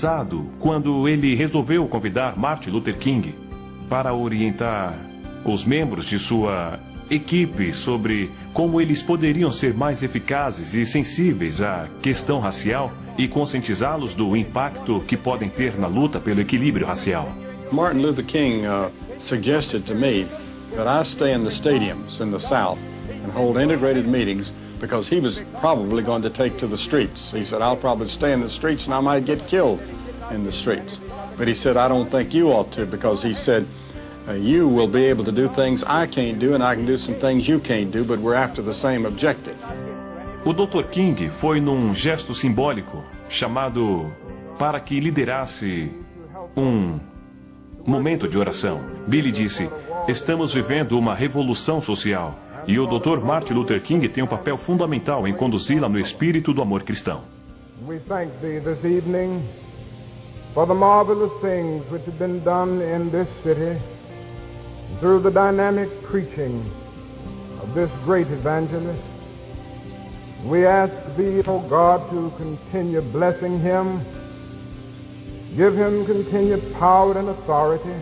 ousado quando ele resolveu convidar Martin Luther King para orientar os membros de sua equipe sobre como eles poderiam ser mais eficazes e sensíveis à questão racial e conscientizá-los do impacto que podem ter na luta pelo equilíbrio racial. Martin Luther King suggested to me that I stay in the stadiums in the South and hold integrated meetings because he was probably going to take to the streets. He said, I'll probably stay in the streets and I might get killed in the streets. But he said, I don't think you ought to, because he said, you will be able to do things I can't do and I can do some things you can't do, but we're after the same objective. O Dr. King foi num gesto simbólico chamado para que liderasse um momento de oração. Billy disse, estamos vivendo uma revolução social e o Dr. Martin Luther King tem um papel fundamental em conduzi-la no espírito do amor cristão. We thank thee this evening for the marvelous things which have been done in this city through the dynamic preaching of this great evangelist. We ask thee, O God, to continue blessing him, give him continued power and authority.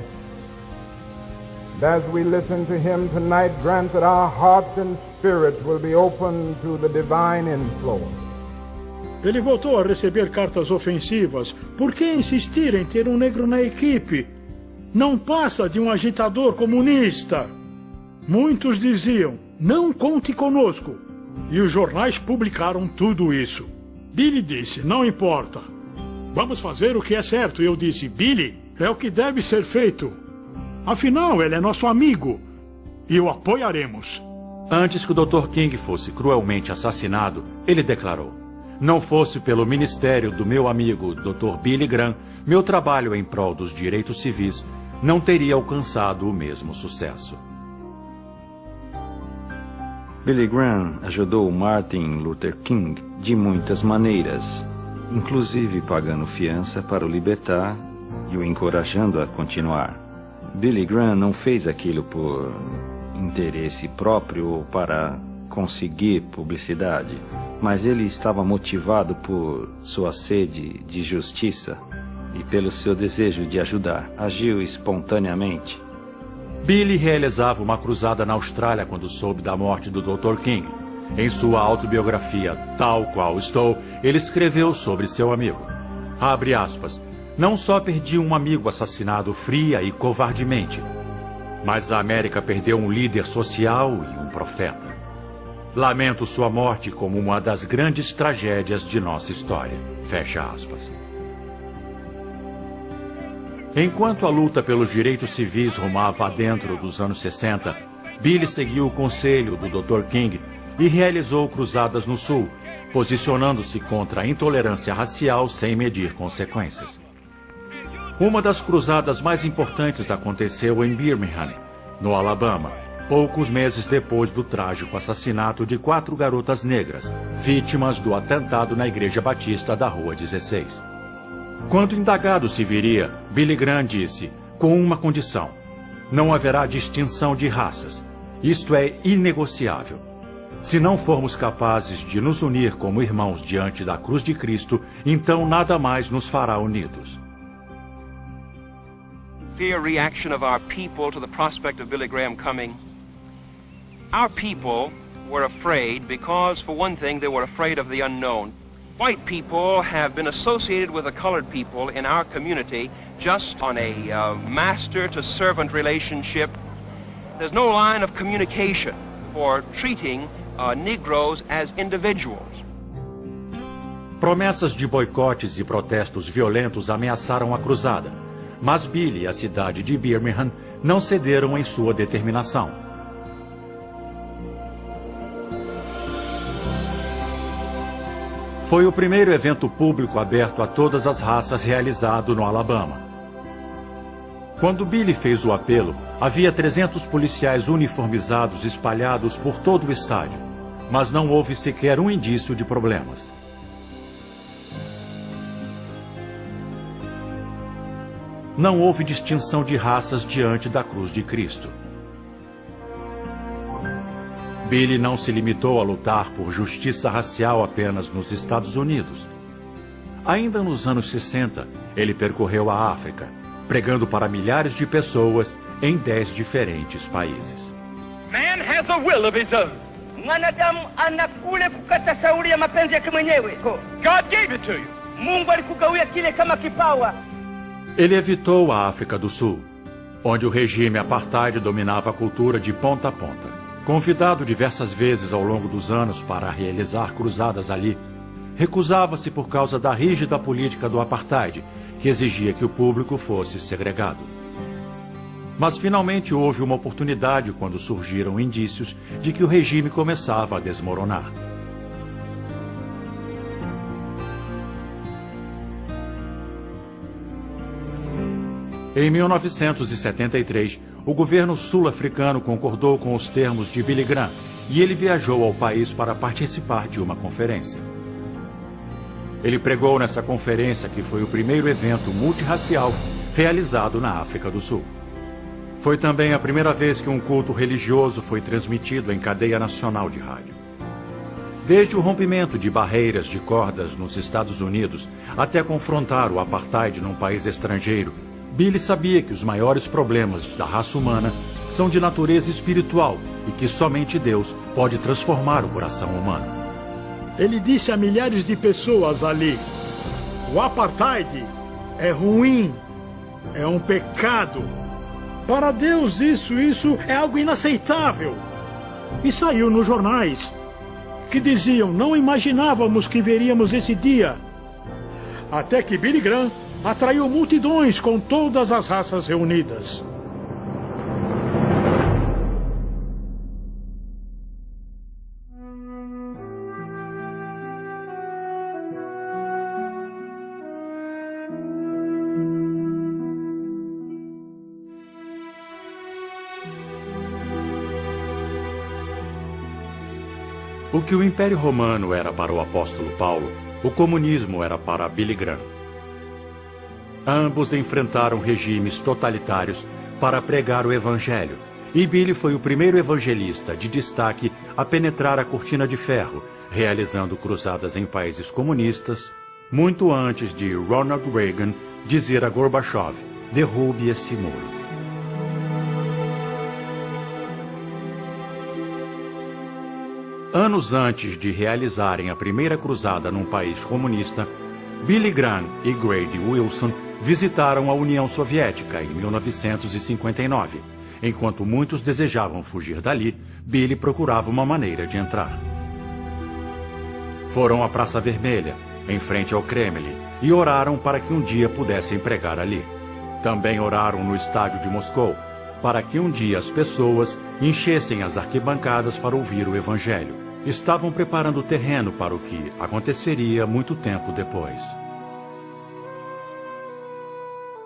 And as we listen to him tonight, grant that our hearts and spirits will be open to the divine influence. Ele voltou a receber cartas ofensivas. Por que insistir em ter um negro na equipe? Não passa de um agitador comunista. Muitos diziam, não conte conosco. E os jornais publicaram tudo isso. Billy disse, não importa. Vamos fazer o que é certo. E eu disse, Billy, é o que deve ser feito. Afinal, ele é nosso amigo. E o apoiaremos. Antes que o Dr. King fosse cruelmente assassinado, ele declarou, não fosse pelo ministério do meu amigo Dr. Billy Graham, meu trabalho em prol dos direitos civis não teria alcançado o mesmo sucesso. Billy Graham ajudou Martin Luther King de muitas maneiras, inclusive pagando fiança para o libertar e o encorajando a continuar. Billy Graham não fez aquilo por interesse próprio ou para conseguir publicidade, mas ele estava motivado por sua sede de justiça e pelo seu desejo de ajudar. Agiu espontaneamente. Billy realizava uma cruzada na Austrália quando soube da morte do Dr. King. Em sua autobiografia, Tal Qual Estou, ele escreveu sobre seu amigo. Abre aspas. Não só perdi um amigo assassinado fria e covardemente, mas a América perdeu um líder social e um profeta. Lamento sua morte como uma das grandes tragédias de nossa história. Fecha aspas. Enquanto a luta pelos direitos civis rumava adentro dos anos 60, Billy seguiu o conselho do Dr. King e realizou cruzadas no Sul, posicionando-se contra a intolerância racial sem medir consequências. Uma das cruzadas mais importantes aconteceu em Birmingham, no Alabama, poucos meses depois do trágico assassinato de 4 garotas negras, vítimas do atentado na Igreja Batista da Rua 16. Quando indagado se viria, Billy Graham disse, com uma condição, não haverá distinção de raças. Isto é inegociável. Se não formos capazes de nos unir como irmãos diante da cruz de Cristo, então nada mais nos fará unidos. Fear reaction of our people to the prospect of Billy Graham coming. Our people were afraid because, for one thing, they were afraid of the unknown. White people have been associated with the colored people in our community just on a master-to-servant relationship. There's no line of communication for treating Negroes as individuals. Promessas de boicotes e protestos violentos ameaçaram a cruzada, mas Billy e a cidade de Birmingham não cederam em sua determinação. Foi o primeiro evento público aberto a todas as raças realizado no Alabama. Quando Billy fez o apelo, havia 300 policiais uniformizados espalhados por todo o estádio, mas não houve sequer um indício de problemas. Não houve distinção de raças diante da cruz de Cristo. Billy não se limitou a lutar por justiça racial apenas nos Estados Unidos. Ainda nos anos 60, ele percorreu a África, pregando para milhares de pessoas em 10 diferentes países. Man has a will of his own. Mwanadamu ana kule kukata shauri ya mapenzi yake mwenyewe. God gave it to you. Mungu alikugawia kile kama kipawa. Ele evitou a África do Sul, onde o regime apartheid dominava a cultura de ponta a ponta. Convidado diversas vezes ao longo dos anos para realizar cruzadas ali, recusava-se por causa da rígida política do apartheid, que exigia que o público fosse segregado. Mas finalmente houve uma oportunidade quando surgiram indícios de que o regime começava a desmoronar. Em 1973, o governo sul-africano concordou com os termos de Billy Graham e ele viajou ao país para participar de uma conferência. Ele pregou nessa conferência, que foi o primeiro evento multirracial realizado na África do Sul. Foi também a primeira vez que um culto religioso foi transmitido em cadeia nacional de rádio. Desde o rompimento de barreiras de cordas nos Estados Unidos até confrontar o apartheid num país estrangeiro, Billy sabia que os maiores problemas da raça humana são de natureza espiritual e que somente Deus pode transformar o coração humano. Ele disse a milhares de pessoas ali: o apartheid é ruim, é um pecado. Para Deus isso é algo inaceitável. E saiu nos jornais que diziam: não imaginávamos que veríamos esse dia. Até que Billy Graham atraiu multidões com todas as raças reunidas. O que o Império Romano era para o apóstolo Paulo, o comunismo era para Billy Graham. Ambos enfrentaram regimes totalitários para pregar o Evangelho, e Billy foi o primeiro evangelista de destaque a penetrar a cortina de ferro, realizando cruzadas em países comunistas, muito antes de Ronald Reagan dizer a Gorbachev: derrube esse muro. Anos antes de realizarem a primeira cruzada num país comunista, Billy Graham e Grady Wilson visitaram a União Soviética em 1959. Enquanto muitos desejavam fugir dali, Billy procurava uma maneira de entrar. Foram à Praça Vermelha, em frente ao Kremlin, e oraram para que um dia pudessem pregar ali. Também oraram no estádio de Moscou, para que um dia as pessoas enchessem as arquibancadas para ouvir o Evangelho. Estavam preparando o terreno para o que aconteceria muito tempo depois.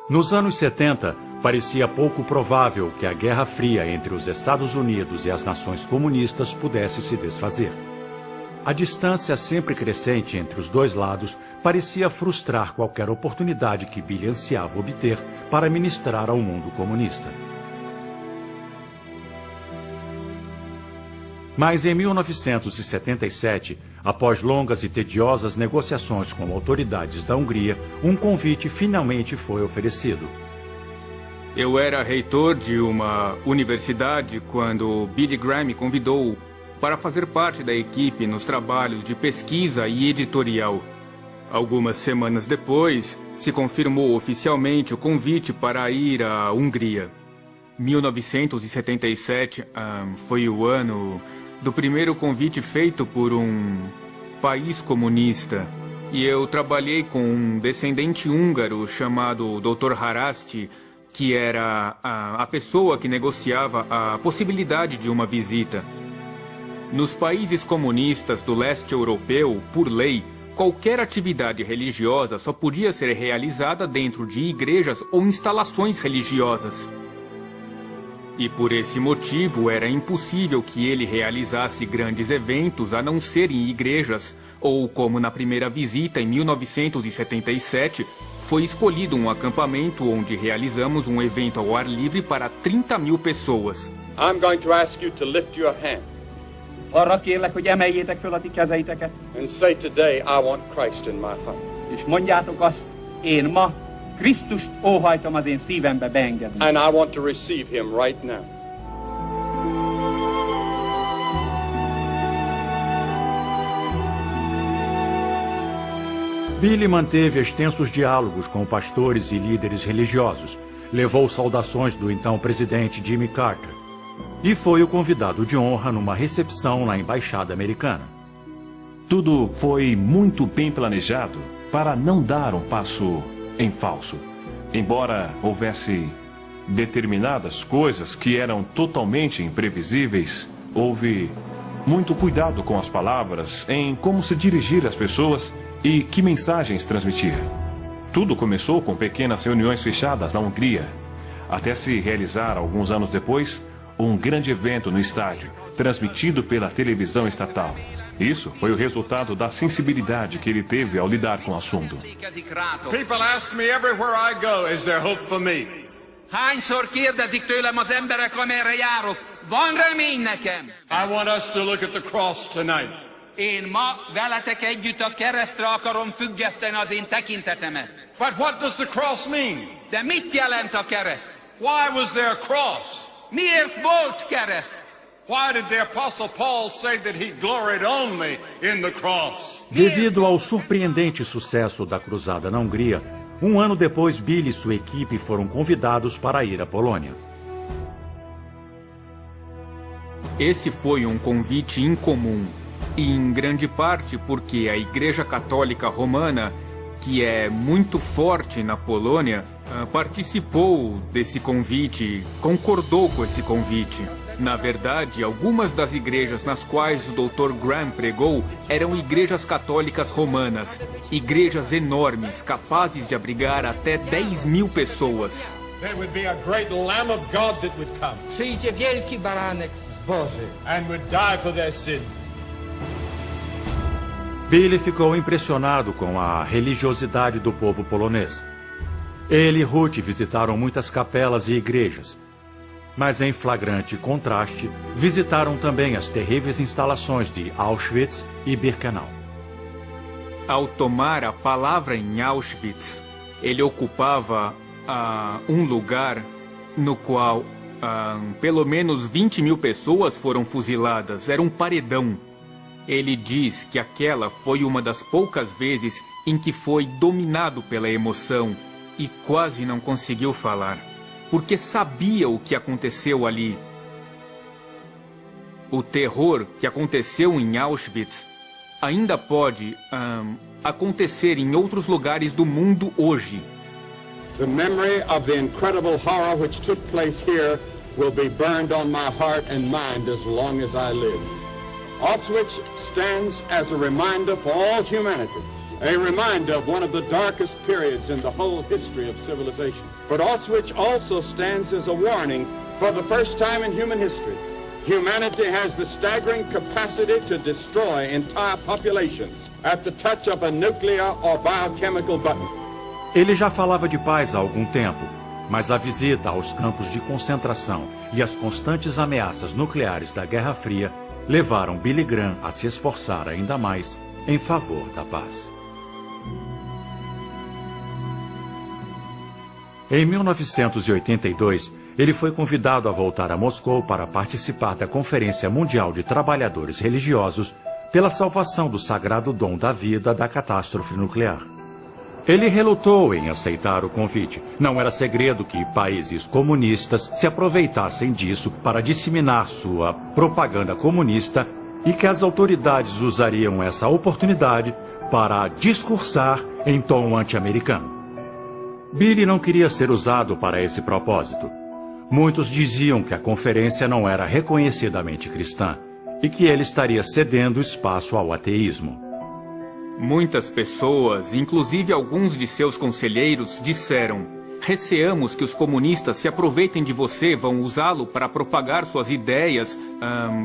Nos anos 70, parecia pouco provável que a Guerra Fria entre os Estados Unidos e as nações comunistas pudesse se desfazer. A distância sempre crescente entre os dois lados parecia frustrar qualquer oportunidade que Billy ansiava obter para ministrar ao mundo comunista. Mas em 1977, após longas e tediosas negociações com autoridades da Hungria, um convite finalmente foi oferecido. Eu era reitor de uma universidade quando Billy Graham me convidou para fazer parte da equipe nos trabalhos de pesquisa e editorial. Algumas semanas depois, se confirmou oficialmente o convite para ir à Hungria. 1977 foi o ano do primeiro convite feito por um país comunista. E eu trabalhei com um descendente húngaro chamado Dr. Haraszti, que era a pessoa que negociava a possibilidade de uma visita. Nos países comunistas do leste europeu, por lei, qualquer atividade religiosa só podia ser realizada dentro de igrejas ou instalações religiosas. E por esse motivo era impossível que ele realizasse grandes eventos a não ser em igrejas, ou como na primeira visita em 1977, foi escolhido um acampamento onde realizamos um evento ao ar livre para 30 mil pessoas. I'm going to ask you to lift your hand Arra kérlek, hogy emeljétek föl a ti kezeiteket, and say today, I want Christ in my heart. és mondjátok azt: én ma Krisztust óhajtom az én szívembe beengedni. And I want to receive him right now. Billy manteve extensos diálogos com pastores e líderes religiosos, levou saudações do então presidente Jimmy Carter e foi o convidado de honra numa recepção na Embaixada Americana. Tudo foi muito bem planejado para não dar um passo em falso. Embora houvesse determinadas coisas que eram totalmente imprevisíveis, houve muito cuidado com as palavras, em como se dirigir às pessoas e que mensagens transmitir. Tudo começou com pequenas reuniões fechadas na Hungria, até se realizar, alguns anos depois, um grande evento no estádio, transmitido pela televisão estatal. Isso foi o resultado da sensibilidade que ele teve ao lidar com o assunto. People ask me everywhere I go, is there hope for me? Hányszor kérdezik tőlem az emberek, amerre járok, van remény nekem? I want us to look at the cross tonight. Én ma veletek együtt a keresztre akarom függeszteni az én tekintetemet. But what does the cross mean? De mit jelent a kereszt? Why was there a cross? Miért volt kereszt? Why did the Apostle Paul say that he gloried only in the cross? Devido ao surpreendente sucesso da cruzada na Hungria, um ano depois, Billy e sua equipe foram convidados para ir à Polônia. Esse foi um convite incomum, e em grande parte porque a Igreja Católica Romana, que é muito forte na Polônia, participou desse convite, concordou com esse convite. Na verdade, algumas das igrejas nas quais o Dr. Graham pregou eram igrejas católicas romanas, igrejas enormes, capazes de abrigar até 10.000 pessoas. There would be a great Lamb of God that would come. Przyjdzie wielki baranek z Boży. And would die for their sins. Billy ficou impressionado com a religiosidade do povo polonês. Ele e Ruth visitaram muitas capelas e igrejas, mas em flagrante contraste, visitaram também as terríveis instalações de Auschwitz e Birkenau. Ao tomar a palavra em Auschwitz, ele ocupava um lugar no qual pelo menos 20.000 pessoas foram fuziladas. Era um paredão. Ele diz que aquela foi uma das poucas vezes em que foi dominado pela emoção e quase não conseguiu falar, porque sabia o que aconteceu ali. O terror que aconteceu em Auschwitz ainda pode acontecer em outros lugares do mundo hoje. The memory of the incredible horror which took place here will be burned on my heart and mind as long as I live. Auschwitz stands as a reminder for all humanity, a reminder of one of the darkest periods in the whole history of civilization. But Auschwitz also stands as a warning for the first time in human history. Humanity has the staggering capacity to destroy entire populations at the touch of a nuclear or biochemical button. Ele já falava de paz há algum tempo, mas a visita aos campos de concentração e as constantes ameaças nucleares da Guerra Fria levaram Billy Graham a se esforçar ainda mais em favor da paz. Em 1982, ele foi convidado a voltar a Moscou para participar da Conferência Mundial de Trabalhadores Religiosos pela salvação do sagrado dom da vida da catástrofe nuclear. Ele relutou em aceitar o convite. Não era segredo que países comunistas se aproveitassem disso para disseminar sua propaganda comunista e que as autoridades usariam essa oportunidade para discursar em tom anti-americano. Billy não queria ser usado para esse propósito. Muitos diziam que a conferência não era reconhecidamente cristã e que ele estaria cedendo espaço ao ateísmo. Muitas pessoas, inclusive alguns de seus conselheiros, disseram: receamos que os comunistas se aproveitem de você, vão usá-lo para propagar suas ideias,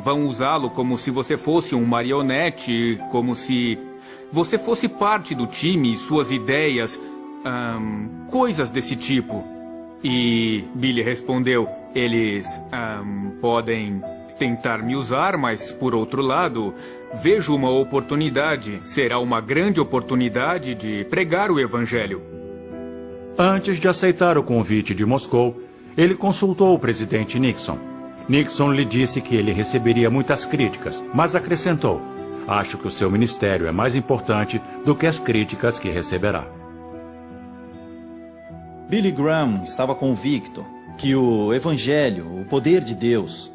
vão usá-lo como se você fosse um marionete, como se você fosse parte do time e suas ideias, coisas desse tipo. E Billy respondeu: eles podem tentar me usar, mas, por outro lado, vejo uma oportunidade. Será uma grande oportunidade de pregar o Evangelho. Antes de aceitar o convite de Moscou, ele consultou o presidente Nixon. Nixon lhe disse que ele receberia muitas críticas, mas acrescentou: acho que o seu ministério é mais importante do que as críticas que receberá. Billy Graham estava convicto que o Evangelho, o poder de Deus,